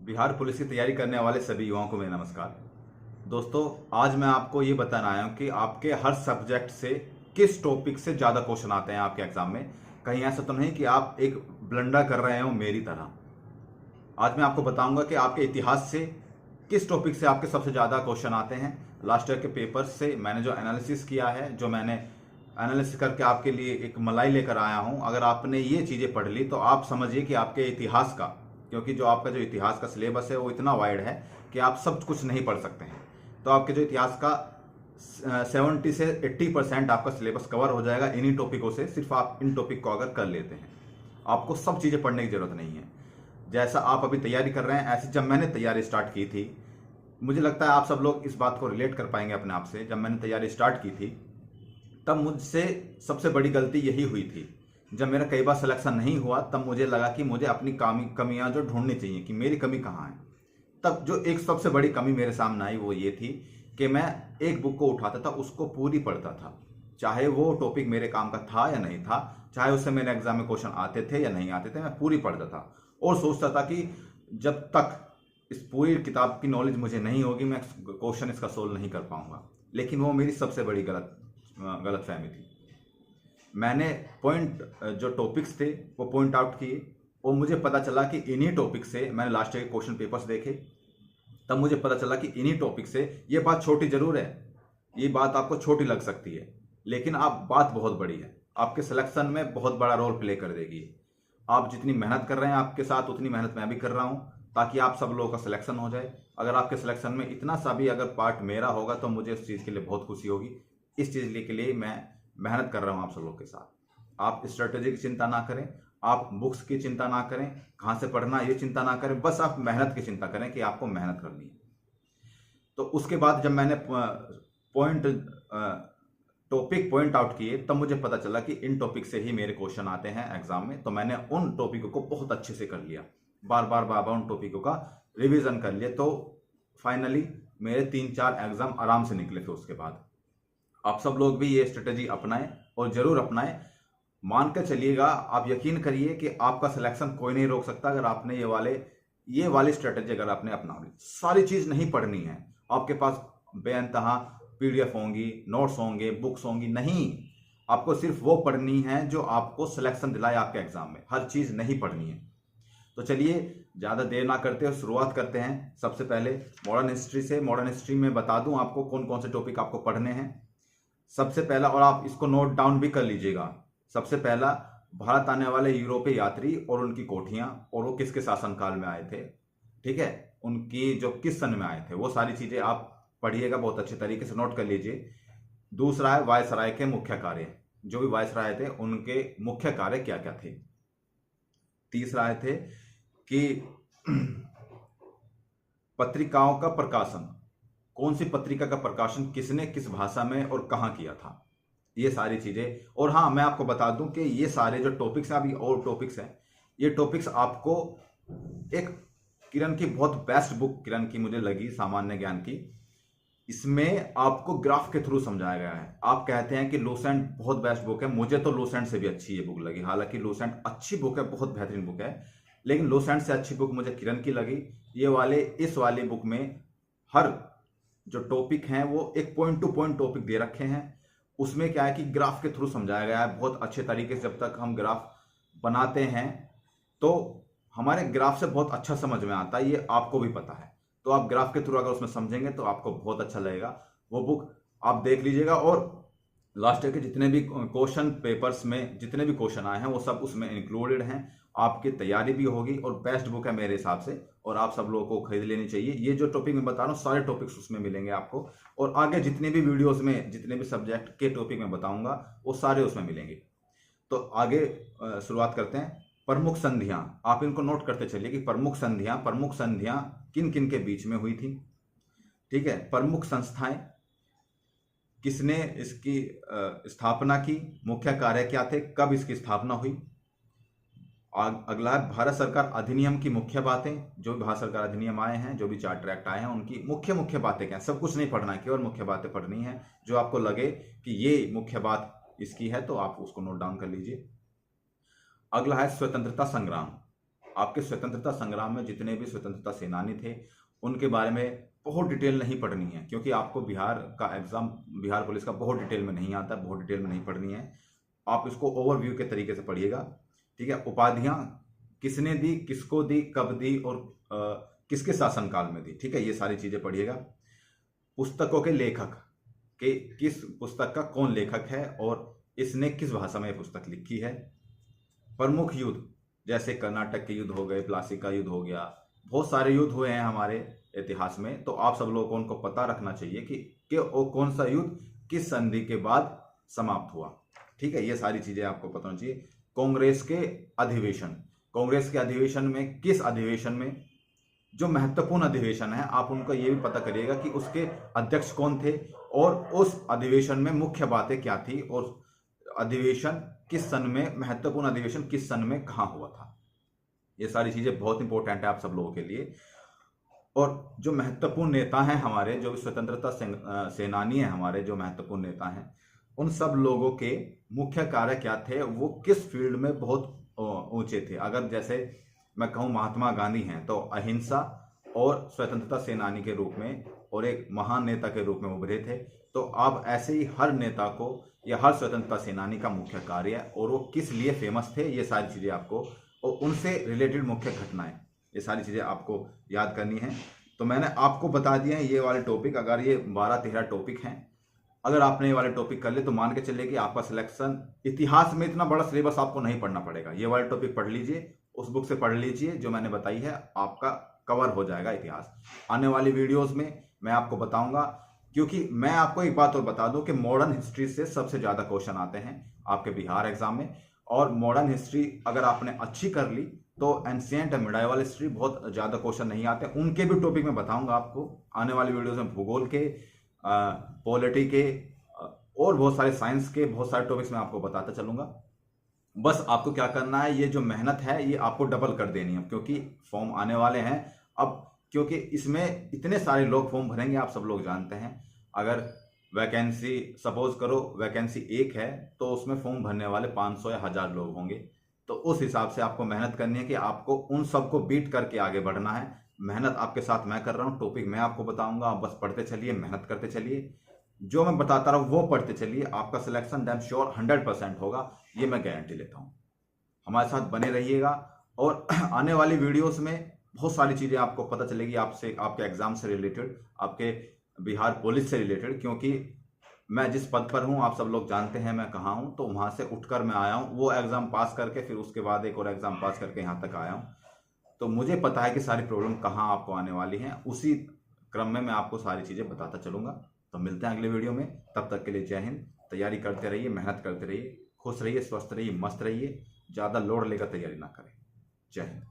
Bihar police की तैयारी करने वाले सभी युवाओं को मेरा नमस्कार। दोस्तों, आज मैं आपको ये बताना आया हूँ कि आपके हर सब्जेक्ट से किस टॉपिक से ज़्यादा क्वेश्चन आते हैं आपके एग्जाम में। कहीं ऐसा तो नहीं कि आप एक ब्लंडर कर रहे हो मेरी तरह। आज मैं आपको बताऊंगा कि आपके इतिहास से किस टॉपिक से आपके सबसे ज़्यादा क्वेश्चन आते हैं। लास्ट ईयर के पेपर से मैंने जो एनालिसिस किया है, जो मैंने एनालिसिस करके आपके लिए एक मलाई लेकर आया हूँ, अगर आपने ये चीज़ें पढ़ ली तो आप समझिए कि आपके इतिहास का, क्योंकि जो आपका जो इतिहास का सिलेबस है वो इतना वाइड है कि आप सब कुछ नहीं पढ़ सकते हैं। तो आपके जो इतिहास का 70 से 80% आपका सिलेबस कवर हो जाएगा इन्हीं टॉपिकों से। सिर्फ आप इन टॉपिक को अगर कर लेते हैं, आपको सब चीज़ें पढ़ने की जरूरत नहीं है। जैसा आप अभी तैयारी कर रहे हैं, ऐसे जब मैंने तैयारी स्टार्ट की थी, मुझे लगता है आप सब लोग इस बात को रिलेट कर पाएंगे अपने आप से। जब मैंने तैयारी स्टार्ट की थी तब मुझसे सबसे बड़ी गलती यही हुई थी। जब मेरा कई बार सिलेक्शन नहीं हुआ तब मुझे लगा कि मुझे अपनी कमियां जो ढूंढनी चाहिए कि मेरी कमी कहाँ है। तब जो एक सबसे बड़ी कमी मेरे सामने आई वो ये थी कि मैं एक बुक को उठाता था, उसको पूरी पढ़ता था, चाहे वो टॉपिक मेरे काम का था या नहीं था, चाहे उससे मेरे एग्जाम में क्वेश्चन आते थे या नहीं आते थे, मैं पूरी पढ़ता था और सोचता था कि जब तक इस पूरी किताब की नॉलेज मुझे नहीं होगी मैं क्वेश्चन इसका सोल्व नहीं कर पाऊंगा। लेकिन वो मेरी सबसे बड़ी गलतफहमी थी। मैंने पॉइंट जो टॉपिक्स थे वो पॉइंट आउट किए और मुझे पता चला कि इन्हीं टॉपिक से, मैंने लास्ट ईयर के क्वेश्चन पेपर्स देखे, तब मुझे पता चला कि इन्हीं टॉपिक से, ये बात छोटी जरूर है, ये बात आपको छोटी लग सकती है, लेकिन आप बात बहुत बड़ी है, आपके सिलेक्शन में बहुत बड़ा रोल प्ले कर देगी। आप जितनी मेहनत कर रहे हैं आपके साथ उतनी मेहनत मैं भी कर रहा हूं ताकि आप सब लोगों का सिलेक्शन हो जाए। अगर आपके सिलेक्शन में इतना सा भी अगर पार्ट मेरा होगा तो मुझे इस चीज़ के लिए बहुत खुशी होगी। इस चीज़ के लिए मैं मेहनत कर रहा हूं आप सब लोग के साथ। आप स्ट्रेटेजी की चिंता ना करें, आप बुक्स की चिंता ना करें, कहाँ से पढ़ना ये चिंता ना करें, बस आप मेहनत की चिंता करें कि आपको मेहनत करनी है। तो उसके बाद जब मैंने टॉपिक पॉइंट आउट किए तब मुझे पता चला कि इन टॉपिक से ही मेरे क्वेश्चन आते हैं एग्जाम में। तो मैंने उन टॉपिकों को बहुत अच्छे से कर लिया, बार बार उन टॉपिकों का रिवीजन कर लिया। तो फाइनली मेरे 3-4 एग्जाम आराम से निकले थे। उसके बाद आप सब लोग भी ये स्ट्रेटेजी अपनाएं और जरूर अपनाएं। मान कर चलिएगा, आप यकीन करिए कि आपका सिलेक्शन कोई नहीं रोक सकता अगर आपने ये वाली स्ट्रेटेजी अगर आपने अपना ली। सारी चीज नहीं पढ़नी है, आपके पास बेअंतहा पीडीएफ होंगी, नोट्स होंगे, बुक्स होंगी, नहीं, आपको सिर्फ वो पढ़नी है जो आपको सिलेक्शन दिलाए आपके एग्जाम में। हर चीज नहीं पढ़नी है। तो चलिए ज्यादा देर ना करते हुए शुरुआत करते हैं। सबसे पहले मॉडर्न हिस्ट्री से। मॉडर्न हिस्ट्री में बता दूं आपको कौन कौन से टॉपिक आपको पढ़ने हैं। सबसे पहला, और आप इसको नोट डाउन भी कर लीजिएगा, सबसे पहला, भारत आने वाले यूरोपीय यात्री और उनकी कोठियां और वो किसके शासनकाल में आए थे, ठीक है, उनकी जो किस सन में आए थे, वो सारी चीजें आप पढ़िएगा, बहुत अच्छे तरीके से नोट कर लीजिए। दूसरा है वायसराय के मुख्य कार्य, जो भी वायसराय थे उनके मुख्य कार्य क्या क्या थे। तीसरा आए थे कि पत्रिकाओं का प्रकाशन, कौन सी पत्रिका का प्रकाशन किसने किस भाषा में और कहां किया था, ये सारी चीजें। और हाँ, मैं आपको बता दूं कि ये सारे जो टॉपिक्स हैं, अभी और टॉपिक्स हैं, ये टॉपिक्स आपको एक किरण की बहुत बेस्ट बुक, किरण की मुझे लगी, सामान्य ज्ञान की, इसमें आपको ग्राफ के थ्रू समझाया गया है। आप कहते हैं कि लूसेंट बहुत बेस्ट बुक है, मुझे तो लूसेंट से भी अच्छी ये बुक लगी। हालांकि लूसेंट अच्छी बुक है, बहुत बेहतरीन बुक है, लेकिन लूसेंट से अच्छी बुक मुझे किरण की लगी। इस वाली बुक में हर जो टॉपिक हैं वो एक पॉइंट टू पॉइंट टॉपिक दे रखे हैं। उसमें क्या है कि ग्राफ के थ्रू समझाया गया है बहुत अच्छे तरीके से। जब तक हम ग्राफ बनाते हैं तो हमारे ग्राफ से बहुत अच्छा समझ में आता है, ये आपको भी पता है। तो आप ग्राफ के थ्रू अगर उसमें समझेंगे तो आपको बहुत अच्छा लगेगा। वो बुक आप देख लीजिएगा। और लास्ट ईयर के जितने भी क्वेश्चन पेपर्स में जितने भी क्वेश्चन आए हैं वो सब उसमें इंक्लूडेड हैं। आपकी तैयारी भी होगी और बेस्ट बुक है मेरे हिसाब से, और आप सब लोगों को खरीद लेनी चाहिए। ये जो टॉपिक मैं बता रहा हूँ सारे टॉपिक्स उसमें मिलेंगे आपको, और आगे जितने भी वीडियोस में जितने भी सब्जेक्ट के टॉपिक मैं बताऊंगा वो सारे उसमें मिलेंगे। तो आगे शुरुआत करते हैं। प्रमुख संधियां, आप इनको नोट करते चलिए कि प्रमुख संधियां किन किन के बीच में हुई थी, ठीक है। प्रमुख संस्थाएं, किसने इसकी स्थापना की, मुख्य कार्य क्या थे, कब इसकी स्थापना हुई। अगला है भारत सरकार अधिनियम की मुख्य बातें, जो भी भारत सरकार अधिनियम आए हैं, जो भी चार्टर एक्ट आए हैं, उनकी मुख्य बातें क्या है। सब कुछ नहीं पढ़ना है, केवल मुख्य बातें पढ़नी है। जो आपको लगे कि ये मुख्य बात इसकी है तो आप उसको नोट डाउन कर लीजिए। अगला है स्वतंत्रता संग्राम। आपके स्वतंत्रता संग्राम में जितने भी स्वतंत्रता सेनानी थे उनके बारे में बहुत डिटेल नहीं पढ़नी है, क्योंकि आपको बिहार का एग्जाम, बिहार पुलिस का बहुत डिटेल में नहीं आता, बहुत डिटेल में नहीं पढ़नी है। आप इसको ओवरव्यू के तरीके से पढ़िएगा, ठीक है। उपाधियां किसने दी, किसको दी, कब दी और किसके शासनकाल में दी, ठीक है, ये सारी चीजें पढ़िएगा। पुस्तकों के लेखक के, किस पुस्तक का कौन लेखक है और इसने किस भाषा में पुस्तक लिखी है। प्रमुख युद्ध जैसे कर्नाटक के युद्ध हो गए, प्लासी का युद्ध हो गया, बहुत सारे युद्ध हुए हैं हमारे इतिहास में, तो आप सब लोगों को उनको पता रखना चाहिए कि वो कौन सा युद्ध किस संधि के बाद समाप्त हुआ, ठीक है, ये सारी चीजें आपको पता होनी चाहिए। कांग्रेस के अधिवेशन, कांग्रेस के अधिवेशन में किस अधिवेशन में, जो महत्वपूर्ण अधिवेशन है आप उनको ये भी पता करिएगा कि उसके अध्यक्ष कौन थे और उस अधिवेशन में मुख्य बातें क्या थी और अधिवेशन किस सन में, महत्वपूर्ण अधिवेशन किस सन में कहां हुआ था। ये सारी चीजें बहुत इंपॉर्टेंट है आप सब लोगों के लिए। और जो महत्वपूर्ण नेता हैं हमारे, जो स्वतंत्रता सेनानी हैं हमारे, जो महत्वपूर्ण नेता हैं, उन सब लोगों के मुख्य कार्य क्या थे, वो किस फील्ड में बहुत ऊंचे थे। अगर जैसे मैं कहूं महात्मा गांधी हैं तो अहिंसा और स्वतंत्रता सेनानी के रूप में और एक महान नेता के रूप में उभरे थे। तो आप ऐसे ही हर नेता को या हर स्वतंत्रता सेनानी का मुख्य कार्य और वो किस लिए फेमस थे, ये सारी चीजें आपको, और उनसे रिलेटेड मुख्य घटनाएं, ये सारी चीजें आपको याद करनी है। तो मैंने आपको बता दिए हैं ये वाले टॉपिक। अगर ये 12-13 टॉपिक हैं, अगर आपने ये वाले टॉपिक कर लिए तो मान के चलिए कि आपका सिलेक्शन, इतिहास में इतना बड़ा सिलेबस आपको नहीं पढ़ना पड़ेगा। ये वाले टॉपिक पढ़ लीजिए, उस बुक से पढ़ लीजिए जो मैंने बताई है, आपका कवर हो जाएगा इतिहास। आने वाली वीडियोस में मैं आपको बताऊंगा, क्योंकि मैं आपको एक बात और बता दूं कि मॉडर्न हिस्ट्री से सबसे ज्यादा क्वेश्चन आते हैं आपके बिहार एग्जाम में। और मॉडर्न हिस्ट्री अगर आपने अच्छी कर ली तो एंशिएंट मिडाइवल हिस्ट्री बहुत ज्यादा क्वेश्चन नहीं आते, उनके भी टॉपिक में बताऊंगा आपको आने वाली वीडियोस में। भूगोल के, पॉलिटी के और बहुत सारे साइंस के बहुत सारे टॉपिक्स में आपको बताता चलूंगा। बस आपको क्या करना है, ये जो मेहनत है ये आपको डबल कर देनी है, क्योंकि फॉर्म आने वाले हैं अब, क्योंकि इसमें इतने सारे लोग फॉर्म भरेंगे, आप सब लोग जानते हैं। अगर वैकेंसी, सपोज करो वैकेंसी 1 है तो उसमें फॉर्म भरने वाले 500 या 1000 लोग होंगे। तो उस हिसाब से आपको मेहनत करनी है कि आपको उन सबको बीट करके आगे बढ़ना है। मेहनत आपके साथ मैं कर रहा हूँ, टॉपिक मैं आपको बताऊंगा, आप बस पढ़ते चलिए, मेहनत करते चलिए, जो मैं बताता रहा हूँ वो पढ़ते चलिए, आपका सिलेक्शन डैम श्योर 100% होगा, ये मैं गारंटी लेता हूँ। हमारे साथ बने रहिएगा और आने वाली वीडियोस में बहुत सारी चीजें आपको पता चलेगी, आपसे, आपके एग्जाम से रिलेटेड, आपके बिहार पुलिस से रिलेटेड, क्योंकि मैं जिस पद पर हूं आप सब लोग जानते हैं मैं कहाँ हूं। तो वहां से उठकर मैं आया हूं, वो एग्जाम पास करके फिर उसके बाद एक और एग्जाम पास करके यहाँ तक आया हूं। तो मुझे पता है कि सारी प्रॉब्लम कहाँ आपको आने वाली हैं, उसी क्रम में मैं आपको सारी चीजें बताता चलूंगा। तो मिलते हैं अगले वीडियो में, तब तक के लिए जय हिंद। तैयारी करते रहिए, मेहनत करते रहिए, खुश रहिए, स्वस्थ रहिए, मस्त रहिए, ज्यादा लोड लेकर तैयारी ना करें। जय हिंद।